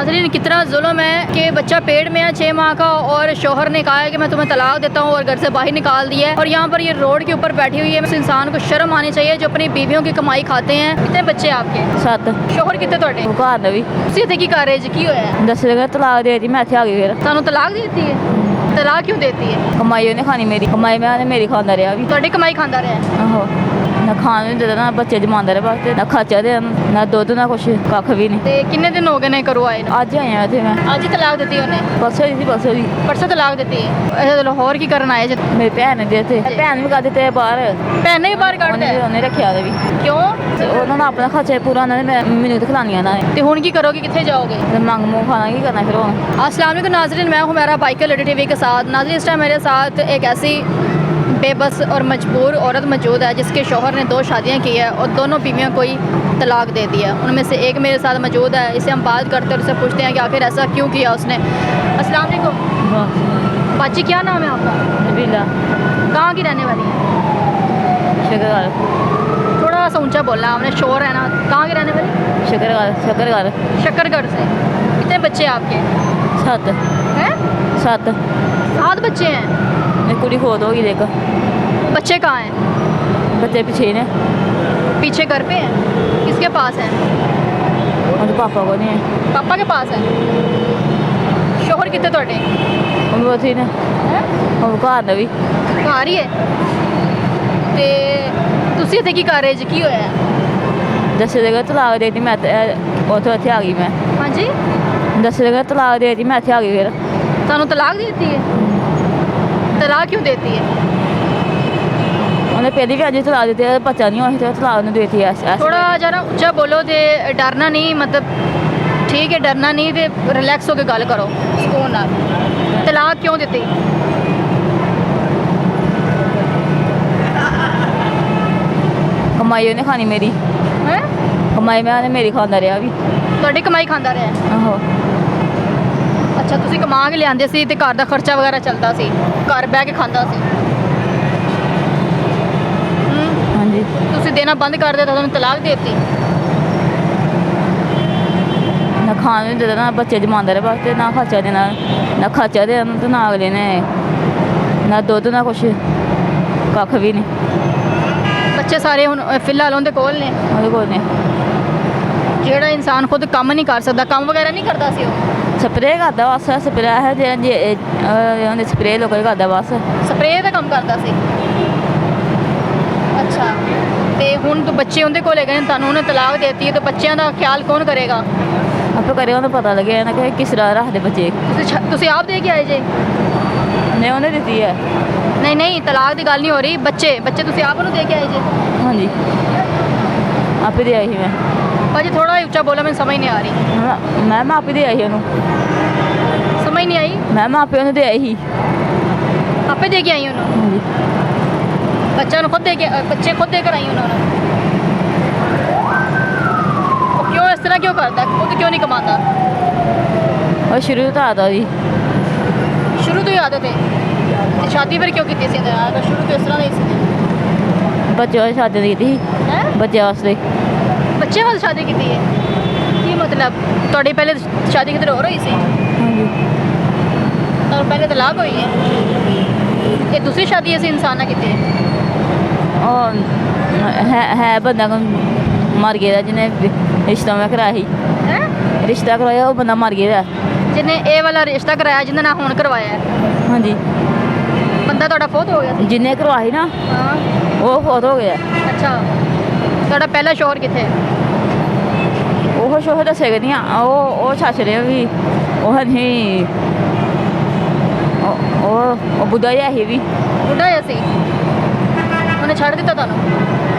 नाज़रीन कितना जुल्म है कि बच्चा पेट में है 6 माह का और शोहर ने कहा है कि मैं तुम्हें तलाक देता हूँ और घर से बाहर निकाल दिया है। और यहाँ पर ये रोड के ऊपर बैठी हुई है। इस इंसान को शर्म आनी चाहिए जो अपनी बीवियों की कमाई खाते हैं। कितने बच्चे आपके? 7 शोहर कितने ਤੁਹਾਡੇ? ਘਰ ਦਾ ਵੀ ਤੁਸੀਂ ਇੱਥੇ ਕੀ ਕਰ ਰਹੇ ਜੀ? ਕੀ ਹੋਇਆ ਹੈ? ਦੱਸ ਲਗਾ ਤਲਾਕ ਦੇ ਦੀ ਮੈਂ ਇੱਥੇ ਆ ਗਈ ਫਿਰ ਤੁਹਾਨੂੰ ਤਲਾਕ ਦੇ ਦਿੱਤੀ ਹੈ? ਤਲਾਕ ਕਿਉਂ ਦੇਤੀ ਹੈ? ਕਮਾਈ ਉਹਨੇ ਖਾਣੀ ਮੇਰੀ ਕਮਾਈ ਮੈਂ ਉਹਨੇ ਮੇਰੀ ਖਾਂਦਾ ਰਿਹਾ ਵੀ ਤੁਹਾਡੀ ਕਮਾਈ ਖਾਂਦਾ ਰਿਹਾ ਹੈ? ਆਹੋ ਨਾ ਖਾਣ ਨੂੰ ਦੇਦਾ ਨਾ ਬੱਚੇ ਜਮਾਉਂਦਾ ਰਿਹਾ ਵਾਸਤੇ ਨਾ ਖਰਚਾ ਦੇ ਨਾ ਦੁੱਧ ਨਾ ਕੁਛ ਕੱਖ ਵੀ ਨਹੀਂ। ਤੇ ਕਿੰਨੇ ਦਿਨ ਹੋ ਗਏ ਨੇ ਘਰੋਂ ਆਏ ਨੂੰ? ਅੱਜ ਆਇਆ ਇੱਥੇ ਮੈਂ ਅੱਜ ਹੀ ਤਲਾਕ ਦਿੱਤੀ ਉਹਨੇ? ਪਰਸੋਂ ਦੀ ਪਰਸੋਂ ਦੀ ਪਰਸੋਂ ਤਲਾਕ ਦਿੱਤੀ ਹੈ। ਇਹ ਲਾਹੌਰ ਕੀ ਕਰਨ ਆਏ ਜੀ? ਮੇਰੀ ਭੈਣ ਦੇ ਇੱਥੇ ਭੈਣ ਵੀ ਕਰ ਦਿੱਤੇ ਬਾਹਰ ਭੈਣ ਨੇ ਵੀ ਬਾਹਰ ਕੱਢ ਉਹਨੇ ਦਿੱਤਾ? ਉਹਨੇ ਰੱਖਿਆ ਉਹਦੇ ਵੀ ਕਿਉਂ? ਤੇ ਉਹਨਾਂ ਦਾ ਆਪਣਾ ਖਰਚਾ ਪੂਰਾ ਉਹਨਾਂ ਨੇ ਮੈਨੂੰ ਤੇ ਖਿਲਾਣੀਆਂ ਨਾ ਤੇ ਹੁਣ ਕੀ ਕਰੋਗੇ? कितने जाओगे? ਮੰਗ ਮੂੰਹ खाना की करना फिर अस्सलाम वालेकुम नाज़रीन, मैं हूँ मेरा बाइकर लेडी टीवी के साथ। नाज़रीन इस टाइम मेरे साथ एक ऐसी बेबस और मजबूर औरत मौजूद है जिसके शौहर ने 2 शादियाँ की है और दोनों बीवियों को ही तलाक दे दिया। उनमें से एक मेरे साथ मौजूद है, इसे हम बात करते हैं और उससे पूछते हैं कि आखिर ऐसा क्यों किया उसने। अस्सलाम वालेकुम बाची, क्या नाम है आपका? नबीला कहाँ की रहने वाली है? शक्करगढ़ थोड़ा सा ऊंचा बोलना, हमने शोर है ना। कहाँ की रहने वाली? शक्करगढ़ शक्करगढ़ से। कितने बच्चे आपके? 7 हैं? 7 7 बच्चे हैं। मेरी कुड़ी खोद होगी देख बच्चे कहाँ हैं? बच्चे पीछे ने पीछे घर पे हैं? किसके पास हैं? और पापा को नहीं है पापा के पास है। शोहर कितने ਤੁਹਾਡੇ? वो भी थी ने हैं? और घर ਦਾ ਵੀ ਘਰ ਹੀ ਹੈ। ਤੇ ਤੁਸੀਂ ਇੱਥੇ ਕੀ ਕਰ ਰਹੇ ਜੀ? ਕੀ ਹੋਇਆ ਹੈ? ਦੱਸ ਦੇਗਾ ਤਲਾਕ ਦੇ ਦੀ ਮੈਂ ਉੱਥੋਂ ਇੱਥੇ ਆ ਗਈ ਮੈਂ ਹਾਂਜੀ, ਦੱਸ ਦੇਗਾ ਤਲਾਕ ਦੇ ਦੀ ਮੈਂ ਇੱਥੇ ਆ ਗਈ ਫਿਰ ਤੁਹਾਨੂੰ ਤਲਾਕ ਦੇ ਦਿੱਤੀ ਹੈ? ਤਲਾਕ ਕਿਉਂ ਦੇਤੀ ਹੈ? ਉਹਨੇ ਪਹਿਲੀ ਵੀ ਅੱਜ ਤਲਾਕ ਦਿੱਤੀ ਹੈ, ਬੱਚਾ ਨਹੀਂ ਹੋਇਆ ਤੇ ਤਲਾਕ ਨੂੰ ਦੇਤੀ ਐ थोड़ा जरा ਉੱਚਾ ਬੋਲੋ ਤੇ ਡਰਨਾ ਨਹੀਂ, मतलब ठीक है डरना नहीं ਤੇ ਰਿਲੈਕਸ ਹੋ ਕੇ ਗੱਲ ਕਰੋ ਸਕੂਨ ਨਾਲ। ਤਲਾਕ ਕਿਉਂ ਦਿੱਤੀ? ਕਮਾਈ ਉਹਨੇ ਖਾਣੀ ਮੇਰੀ ਹੈ? ਕਮਾਈ ਮੈਂ ਉਹਨੇ ਮੇਰੀ ਖਾਂਦਾ ਰਿਹਾ ਵੀ ਤੁਹਾਡੀ ਕਮਾਈ ਖਾਂਦਾ ਰਿਹਾ ਹੈ? ਆਹੋ ਅੱਛਾ, ਤੁਸੀਂ ਕਮਾ ਕੇ ਲਿਆਂਦੇ ਸੀ ਤੇ ਘਰ ਦਾ ਖਰਚਾ ਵਗੈਰਾ ਚੱਲਦਾ ਸੀ, ਘਰ ਬਹਿ ਕੇ ਖਾਂਦਾ ਸੀ। ਹਾਂਜੀ ਤੁਸੀਂ ਦੇਣਾ ਬੰਦ ਕਰ ਦਿੱਤਾ, ਤੁਹਾਨੂੰ ਤਲਾਕ ਦੇ ਦਿੱਤੀ? ਨਾ ਖਾਣ ਨੂੰ ਦੇਦਾ ਨਾ ਬੱਚੇ ਜਮਾਉਂਦਾ ਰਿਹਾ ਵਾਸਤੇ ਨਾ ਖਰਚਾ ਦੇਣਾ ਨਾ ਖਰਚਾ ਦੇ ਤੇ ਨਾ ਅਗਲੇ ਨੇ ਨਾ ਦੁੱਧ ਨਾ ਕੁਛ ਕੱਖ ਵੀ ਨਹੀਂ ਬੱਚੇ ਸਾਰੇ ਹੁਣ ਫਿਲਹਾਲ ਉਹਦੇ ਕੋਲ ਨੇ? ਉਹਦੇ ਕੋਲ ਨੇ ਜਿਹੜਾ ਇਨਸਾਨ ਖੁਦ ਕੰਮ ਨਹੀਂ ਕਰ ਸਕਦਾ, ਕੰਮ ਵਗੈਰਾ ਨਹੀਂ ਕਰਦਾ ਸੀ ਉਹ? ਸਪਰੇਅ ਕਰਦਾ ਬਸ ਸਪਰੇਅ ਹੈ ਜੇ ਉਹਨੇ ਸਪਰੇਅ ਲੋਕਾਂ ਹੀ ਕਰਦਾ ਬਸ ਸਪਰੇਅ ਦਾ ਕੰਮ ਕਰਦਾ ਸੀ। ਅੱਛਾ, ਤੇ ਹੁਣ ਤਾਂ ਬੱਚੇ ਉਹਦੇ ਕੋਲ ਹੈਗੇ ਨੇ, ਤੁਹਾਨੂੰ ਉਹਨੇ ਤਲਾਕ ਦੇ ਦਿੱਤੀ ਹੈ, ਤਾਂ ਬੱਚਿਆਂ ਦਾ ਖਿਆਲ ਕੌਣ ਕਰੇਗਾ? ਆਪੇ ਕਰੇ ਉਹਨੂੰ ਪਤਾ ਲੱਗਿਆ ਨਾ ਕਿ ਕਿਸ ਤਰ੍ਹਾਂ ਰੱਖਦੇ ਬੱਚੇ ਤੁਸੀਂ ਆਪ ਦੇ ਕੇ ਆਏ ਜੇ? ਨੇ ਉਹਨੇ ਦਿੱਤੀ ਹੈ ਨਹੀਂ ਨਹੀਂ, ਤਲਾਕ ਦੀ ਗੱਲ ਨਹੀਂ ਹੋ ਰਹੀ। ਬੱਚੇ ਤੁਸੀਂ ਆਪ ਉਹਨੂੰ ਦੇ ਕੇ ਆਏ ਜੇ? ਹਾਂਜੀ ਆਪੇ ਦੇ ਆਈ ਸੀ ਮੈਂ ਭਾਜੀ ਥੋੜਾ ਉੱਚਾ ਬੋਲੋ, ਮੈਨੂੰ ਸਮਝ ਨਹੀਂ ਆ ਰਹੀ। ਮੈਂ ਆਪੇ ਦੇ ਆਈ ਸੀ ਉਹਨੂੰ ਸਮਝ ਨਹੀਂ ਆਈ? ਮੈਂ ਆਪੇ ਉਹਨੂੰ ਦੇ ਆਈ ਸੀ ਆਪੇ ਦੇ ਕੇ ਆਈ ਉਹਨੂੰ? ਹਾਂਜੀ ਬੱਚਿਆਂ ਨੂੰ ਖੁਦ ਦੇ ਕੇ ਬੱਚੇ ਖੁਦ ਦੇ ਕਰ ਆਈ ਉਹਨਾਂ ਨੂੰ? ਉਹ ਕਿਉਂ ਇਸ ਤਰ੍ਹਾਂ ਕਿਉਂ ਕਰਦਾ? ਖੁਦ ਕਿਉਂ ਨਹੀਂ ਕਮਾਉਂਦਾ? ਉਹ ਸ਼ੁਰੂ ਤੋਂ ਆਦਾ ਜੀ ਸ਼ੁਰੂ ਤੋਂ ਹੀ ਆਦਤ ਹੈ। ਤੇ ਸ਼ਾਦੀ ਫਿਰ ਕਿਉਂ ਕੀਤੀ ਸੀ? ਅਗਰ ਸ਼ੁਰੂ ਤੋਂ ਇਸ ਤਰ੍ਹਾਂ ਨਹੀਂ ਸੀ? ਬੱਚੇ ਵਾਸਤੇ ਸ਼ਾਦੀ ਕੀਤੀ ਸੀ ਹੈ? ਬੱਚਿਆਂ ਵਾਸਤੇ ਬੱਚੇ ਵਾਸਤੇ ਸ਼ਾਦੀ ਕੀਤੀ ਹੈ? ਕੀ ਮਤਲਬ? ਤੁਹਾਡੀ ਪਹਿਲੇ ਸ਼ਾਦੀ ਕਿਤੇ ਹੋਰ ਹੋਈ ਸੀ? ਹਾਂਜੀ ਤੁਹਾਨੂੰ ਪਹਿਲੇ ਤਲਾਕ ਹੋਈ ਹੈ? ਇਹ ਦੂਸਰੀ ਸ਼ਾਦੀ ਅਸੀਂ ਇਨਸਾਨ ਨਾਲ ਕੀਤੀ ਹੈ? ਉਹ ਹੈ ਬੰਦਾ ਮਰ ਗਿਆ ਜਿਹਨੇ ਰਿਸ਼ਤਾ ਮੈਂ ਕਰਾਇਆ ਸੀ ਹੈ? ਰਿਸ਼ਤਾ ਕਰਾਇਆ ਉਹ ਬੰਦਾ ਮਰ ਗਿਆ ਜਿਹਨੇ ਇਹ ਵਾਲਾ ਰਿਸ਼ਤਾ ਕਰਾਇਆ, ਜਿਹਦੇ ਨਾਲ ਹੁਣ ਕਰਵਾਇਆ ਹੈ? ਹਾਂਜੀ ਬੰਦਾ ਤੁਹਾਡਾ ਫੌਤ ਹੋ ਗਿਆ ਸੀ? ਜਿਹਨੇ ਕਰਵਾਇਆ ਸੀ ਨਾ ਹਾਂ। ਉਹ ਫੌਤ ਹੋ ਗਿਆ। ਅੱਛਾ, ਤੁਹਾਡਾ ਪਹਿਲਾ ਸ਼ੌਹਰ ਕਿੱਥੇ? ਉਹ ਸ਼ੋਹਰ ਦੱਸੇ ਕਿ ਨਹੀਂ ਉਹ ਛੱਛ ਰਿਹਾ ਵੀ ਉਹ ਨਹੀਂ ਉਹ ਬੁੱਢਾ ਜਿਹਾ ਸੀ ਵੀ ਬੁੱਢਾ ਜਿਹਾ ਸੀ, ਉਹਨੇ ਛੱਡ ਦਿੱਤਾ ਤੁਹਾਨੂੰ?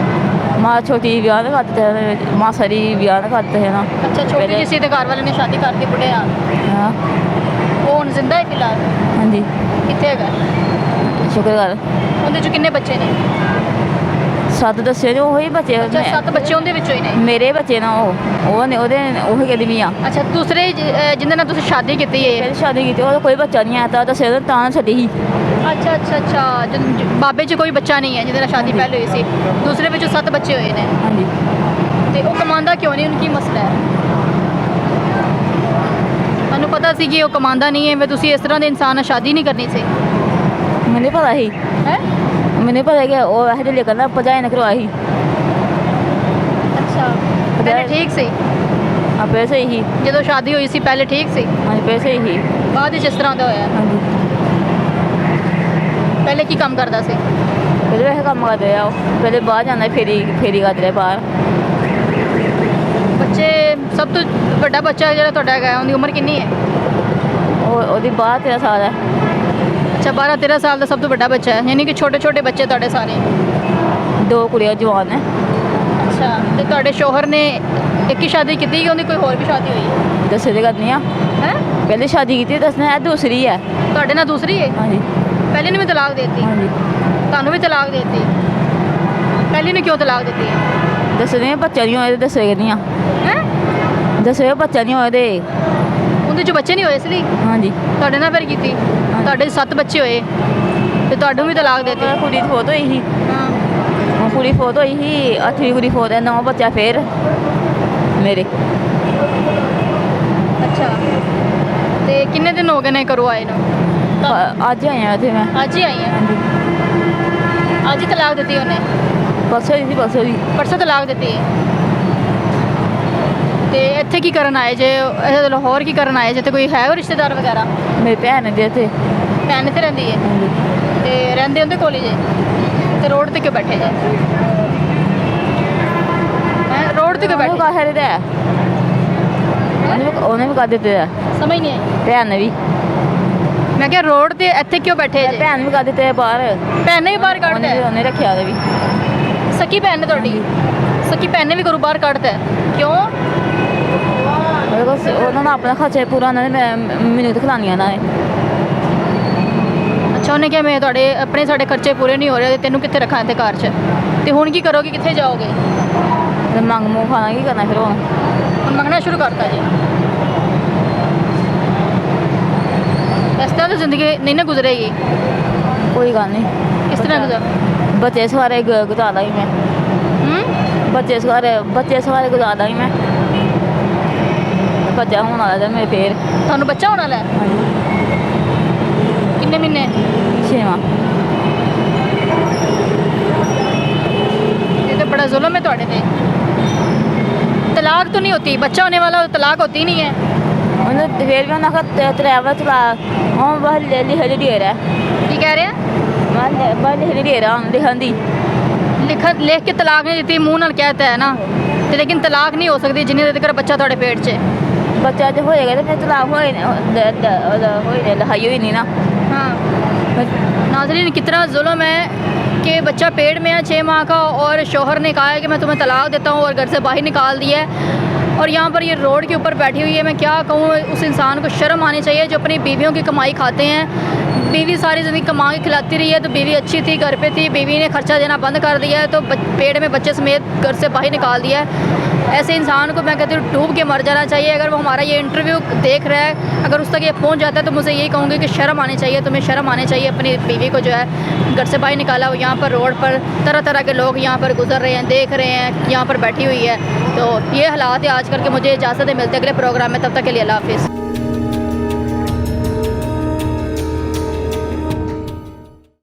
ਮਾਂ ਛੋਟੀ ਵਿਆਹ ਨਾ ਕਰ ਦਿੱਤਾ ਮਾਂ ਸਾਰੀ ਵਿਆਹ ਨਾ ਕਰ ਦਿੱਤਾ ਹੈ ਨਾ ਅੱਛਾ, ਛੋਟੀ ਜਿਹੀ ਸੀ ਤੇ ਘਰ ਵਾਲੇ ਨੇ ਸ਼ਾਦੀ ਕਰਤੀ ਬੁੱਢੇ ਨਾਲ? ਹਾਂ ਉਹ ਹੁਣ ਜ਼ਿੰਦਾ ਹੈ ਫਿਲਹਾਲ? ਹਾਂਜੀ ਕਿੱਥੇ ਹੈਗਾ? ਸ਼ੁਕਰ ਉਹਦੇ ਚ ਕਿੰਨੇ ਬੱਚੇ ਨੇ? 7 ਦੱਸੇ ਨੇ ਉਹੀ ਬੱਚੇ ਅੱਛਾ, 7 ਬੱਚੇ ਉਹਦੇ ਵਿੱਚੋਂ ਹੀ ਨੇ? ਮੇਰੇ ਬੱਚੇ ਨਾ ਉਹ ਨੇ ਉਹਦੇ ਉਹੀ ਕਹਿੰਦੀ ਵੀ ਆ। ਅੱਛਾ, ਦੂਸਰੇ ਜਿਹਦੇ ਨਾਲ ਤੁਸੀਂ ਸ਼ਾਦੀ ਕੀਤੀ ਹੈ? ਫਿਰ ਸ਼ਾਦੀ ਕੀਤੀ ਉਹਦਾ ਕੋਈ ਬੱਚਾ ਨਹੀਂ ਆਇਆ ਤਾਂ ਦੱਸੇ ਤਾਂ ਛੱਡੀ ਸੀ। ਅੱਛਾ ਅੱਛਾ ਅੱਛਾ, ਬਾਬੇ 'ਚ ਕੋਈ ਬੱਚਾ ਨਹੀਂ ਹੈ ਜਿਹਦੇ ਨਾਲ ਸ਼ਾਦੀ ਪਹਿਲੇ ਹੋਈ ਸੀ, ਦੂਸਰੇ ਵਿੱਚੋਂ 7 ਬੱਚੇ ਹੋਏ ਨੇ? ਹਾਂਜੀ ਤੇ ਉਹ ਕਮਾਉਂਦਾ ਕਿਉਂ ਨਹੀਂ? ਉਹਨੂੰ ਕੀ ਮਸਲਾ ਹੈ? ਪਤਾ ਸੀ ਕਿ ਉਹ ਕਮਾਉਂਦਾ ਨਹੀਂ ਹੈ, ਫਿਰ ਤੁਸੀਂ ਇਸ ਤਰ੍ਹਾਂ ਦੇ ਇਨਸਾਨ ਨਾਲ ਸ਼ਾਦੀ ਨਹੀਂ ਕਰਨੀ ਸੀ? ਮੈਨੂੰ ਪਤਾ ਸੀ, ਹੈ ਮੈਨੂੰ ਪਤਾ ਕਿ ਉਹ ਇਹੋ ਜਿਹੇ ਕਹਿੰਦਾ ਭਜਾਈ ਨਾ ਕਰਵਾਈ। ਅੱਛਾ, ਪਹਿਲੇ ਠੀਕ ਸੀ? ਆ ਪੈਸੇ ਹੀ, ਜਦੋਂ ਸ਼ਾਦੀ ਹੋਈ ਸੀ ਪਹਿਲੇ ਠੀਕ ਸੀ, ਹਾਂਜੀ ਪੈਸੇ ਹੀ। ਬਾਅਦ ਵਿੱਚ ਇਸ ਤਰ੍ਹਾਂ ਦਾ ਹੋਇਆ? ਹਾਂਜੀ, ਪਹਿਲੇ ਕੀ ਕੰਮ ਕਰਦਾ ਸੀ? ਪਹਿਲੇ ਵੈਸੇ ਕੰਮ ਕਰਦੇ ਆ ਉਹ, ਪਹਿਲੇ ਬਾਹਰ ਜਾਂਦਾ ਫੇਰੀ ਕਰਦੇ ਰਿਹਾ ਬਾਹਰ। ਬੱਚੇ ਸਭ ਤੋਂ ਵੱਡਾ ਬੱਚਾ ਜਿਹੜਾ ਤੁਹਾਡਾ ਹੈਗਾ ਉਹਦੀ ਉਮਰ ਕਿੰਨੀ ਹੈ? ਉਹਦੀ 12-13 ਸਾਲ ਹੈ। ਅੱਛਾ, 12-13 ਸਾਲ ਦਾ ਸਭ ਤੋਂ ਵੱਡਾ ਬੱਚਾ ਹੈ, ਯਾਨੀ ਕਿ ਛੋਟੇ ਛੋਟੇ ਬੱਚੇ ਤੁਹਾਡੇ ਸਾਰੇ? 2 ਕੁੜੀਆਂ ਜਵਾਨ ਨੇ। ਅੱਛਾ, ਤੇ ਤੁਹਾਡੇ ਸ਼ੋਹਰ ਨੇ ਇੱਕ ਹੀ ਸ਼ਾਦੀ ਕੀਤੀ ਕਿ ਉਹਦੀ ਕੋਈ ਹੋਰ ਵੀ ਸ਼ਾਦੀ ਹੋਈ? ਦੱਸੇ ਤੇ ਕਰਨੀ ਆ, ਹੈ ਪਹਿਲੇ ਸ਼ਾਦੀ ਕੀਤੀ, ਦੱਸਣਾ ਇਹ ਦੂਸਰੀ ਹੈ। ਤੁਹਾਡੇ ਨਾਲ ਦੂਸਰੀ ਹੈ? ਹਾਂਜੀ ਪਹਿਲੇ ਨੂੰ ਵੀ ਤਲਾਕ ਦੇ ਦਿੱਤੀ? ਹਾਂਜੀ, ਤੁਹਾਨੂੰ ਵੀ ਤਲਾਕ ਦੇ ਦਿੱਤੀ? ਪਹਿਲੇ ਨੂੰ ਕਿਉਂ ਤਲਾਕ ਦਿੱਤੀ ਹੈ? ਦੱਸਣੇ ਬੱਚਾ ਨਹੀਂ ਹੋਏ, ਦੱਸੇ ਕਰਨੀ ਆ, ਹੈ ਦੱਸੇ ਬੱਚਾ ਨਹੀਂ ਹੋਏ ਤੇ। ਉਹਦੇ 'ਚ ਬੱਚੇ ਨਹੀਂ ਹੋਏ ਇਸ ਲਈ ਹਾਂਜੀ, ਤੁਹਾਡੇ ਨਾਲ ਫਿਰ ਕੀਤੀ? ਤੁਹਾਡੇ 7 ਬੱਚੇ ਹੋਏ ਤੇ ਤੁਹਾਨੂੰ ਵੀ ਤਲਾਕ ਦੇ ਦਿੱਤੀ? ਕੁੜੀ ਦੀ ਫੋਟੋ ਹੋਈ ਸੀ, ਹਾਂ, ਉਹ ਕੁੜੀ ਫੋਟੋ ਹੋਈ ਸੀ, 8ਵੀਂ ਕੁੜੀ ਫੋਟੋ ਹੈ, 9 ਬੱਚਾ ਫੇਰ ਮੇਰੇ। ਅੱਛਾ, ਤੇ ਕਿੰਨੇ ਦਿਨ ਹੋ ਗਏ ਨੇ ਘਰੋਂ ਆਏ ਨੂੰ? ਅੱਜ ਆਇਆ ਇੱਥੇ ਮੈਂ। ਅੱਜ ਹੀ ਆਈ ਹਾਂ? ਹਾਂਜੀ, ਅੱਜ ਹੀ ਤਲਾਕ ਦਿੱਤੀ ਉਹਨੇ? ਪਰਸੋਂ ਦੀ ਸੀ, ਪਰਸੋਂ ਦੀ। ਪਰਸੋਂ ਤਲਾਕ ਦਿੱਤੀ ਹੈ? ਤੇ ਇੱਥੇ ਕੀ ਕਰਨ ਆਏ ਜੇ? ਇਹ ਲਾਹੌਰ ਕੀ ਕਰਨ ਆਏ ਜੇ? ਤੇ ਕੋਈ ਹੈ ਉਹ ਰਿਸ਼ਤੇਦਾਰ ਵਗੈਰਾ? ਮੇਰੀ ਭੈਣ ਦੇ ਇੱਥੇ। ਭੈਣ ਇੱਥੇ ਰਹਿੰਦੀ ਹੈ? ਹਾਂਜੀ, ਤੇ ਰਹਿੰਦੇ ਉਹਦੇ ਕੋਲ ਹੀ ਜੇ? ਤੇ ਰੋਡ ਤੇ ਕਿਉਂ ਬੈਠੇ ਜੇ? ਹੈਂ, ਰੋਡ ਤੇ ਕਿਉਂ ਉਹਨੂੰ ਬੈਠੇ? ਕਾਹੇ ਦਾ ਹੈ? ਉਹਨੇ ਵੀ ਕਰ ਦਿੱਤੇ ਆ, ਸਮਝ ਨਹੀਂ ਆਈ। ਭੈਣ ਨੇ ਵੀ। ਮੈਂ ਕਿਹਾ ਰੋਡ ਤੇ ਇੱਥੇ ਕਿਉਂ ਬੈਠੇ ਜੇ? ਭੈਣ ਵੀ ਕਰ ਦਿੱਤੇ ਆ ਬਾਹਰ। ਭੈਣ ਨੇ ਵੀ ਬਾਹਰ ਕੱਢਦਾ ਹੈ? ਉਹਨੇ ਰੱਖਿਆ ਉਹਦੇ ਵੀ। ਸਕੀ ਭੈਣ ਨੇ ਤੁਹਾਡੀ? ਸਕੀ ਭੈਣ ਨੇ ਵੀ ਘਰੋਂ ਬਾਹਰ ਕੱਢਦਾ ਹੈ? ਕਿਉਂ? ਉਹਦੇ ਕੋਲ ਉਹਨਾਂ ਦਾ ਆਪਣਾ ਖਰਚਾ ਪੂਰਾ, ਉਹਨਾਂ ਨੇ ਮੈਨੂੰ ਦਿਖਾਉਣੀਆਂ ਉਹਨਾਂ ਨੇ। ਅੱਛਾ, ਉਹਨੇ ਕਿਹਾ ਮੈਂ ਤੁਹਾਡੇ ਆਪਣੇ ਸਾਡੇ ਖਰਚੇ ਪੂਰੇ ਨਹੀਂ ਹੋ ਰਹੇ ਤੇ ਤੈਨੂੰ ਕਿੱਥੇ ਰੱਖਾਂ ਇੱਥੇ ਘਰ 'ਚ? ਤੇ ਹੁਣ ਕੀ ਕਰੋਗੇ, ਕਿੱਥੇ ਜਾਓਗੇ? ਤੇ ਮੰਗ ਮੂੰਹ ਖਾਣਾ ਕੀ ਕਰਨਾ ਫਿਰ ਹੁਣ? ਹੁਣ ਮੰਗਣਾ ਸ਼ੁਰੂ ਕਰਤਾ ਜੀ? ਇਸ ਤਰ੍ਹਾਂ ਤਾਂ ਜ਼ਿੰਦਗੀ ਨਹੀਂ ਨਾ ਗੁਜ਼ਰੇਗੀ। ਕੋਈ ਗੱਲ ਨਹੀਂ, ਕਿਸ ਤਰ੍ਹਾਂ ਗੁਜ਼ਰ? ਬੱਚੇ ਸਵਾਰੇ ਗੁਜ਼ਾਰ ਦਾਂਗੀ ਮੈਂ। ਬੱਚੇ ਸਵਾਰੇ ਗੁਜ਼ਾਰ ਦਾਂਗੀ ਮੈਂ। ਬੱਚਾ ਹੋਣ ਵਾਲਾ ਤੇ ਮੇਰੇ ਫੇਰ। ਤੁਹਾਨੂੰ ਬੱਚਾ ਹੋਣ ਵਾਲਾ ਹੈ? ਕਿੰਨੇ ਮਹੀਨੇ? 6ਵਾਂ। ये तो बड़ा जुल्म है ਤੁਹਾਡੇ ਤੇ। तलाक तो नहीं होती, बच्चा होने वाला तो तलाक होती नहीं है। ਉਹਨੇ ਫੇਰ ਵੀ ਉਹਨਾਂ ਦਾ ਡਰਾਈਵਰ ਚਲਾ ਉਹ ਬਾਹਰ ਲਿਖ ਦੇ ਰਿਹਾ। ਕੀ ਕਹਿ ਰਹੇ ਆ? ਬਾਹਰ ਲਿਖ ਦੇ ਰਿਹਾ ਲਿਖਣ ਦੀ। ਲਿਖ ਕੇ ਤਲਾਕ ਨਹੀਂ ਦਿੱਤੀ, ਮੂੰਹ ਨਾਲ ਕਹਿਤਾ ਹੈ ਨਾ, ਤੇ ਲੇਕਿਨ ਤਲਾਕ ਨਹੀਂ ਹੋ ਸਕਦੀ ਜਿੰਨੀ ਦੇਰ ਤੱਕ ਬੱਚਾ ਤੁਹਾਡੇ ਪੇਟ 'ਚ ਹੈ। ਬੱਚਾ ਜੇ ਹੋਏਗਾ ਤਾਂ ਫਿਰ ਤਲਾਕ ਹੋਏ लहाई हुई नहीं ना। हाँ नाज़रीन, कितना जुल्म है कि बच्चा पेट में है 6 माह का और शौहर ने कहा है कि मैं तुम्हें तलाक देता हूँ और घर से बाहर निकाल दिया है, और यहाँ पर ये रोड के ऊपर बैठी हुई है। मैं क्या कहूँ, उस इंसान को शर्म आनी चाहिए जो अपनी बीवियों की कमाई खाते हैं। बीवी सारी ज़िंदगी कमा के खिलाती रही है, तो बीवी अच्छी थी, घर पे थी, बीवी ने खर्चा देना बंद कर दिया है, तो पेट में बच्चे समेत घर से बाहर निकाल दिया है। ऐसे इंसान को मैं कहती हूँ डूब के मर जाना चाहिए। अगर वो हमारा ये इंटरव्यू देख रहा है, अगर उस तक ये पहुँच जाता है, तो मुझे यही कहूँगी कि शर्म आनी चाहिए, तुम्हें शर्म आनी चाहिए। अपनी बीवी को जो है घर से बाहर निकाला हो, यहाँ पर रोड पर तरह तरह के लोग यहाँ पर गुजर रहे हैं, देख रहे हैं, यहाँ पर बैठी हुई है। तो ये हालात है आजकल के। मुझे इजाज़त है, मिलते अगले प्रोग्राम में, तब तक के लिए अल्लाह हाफिज़।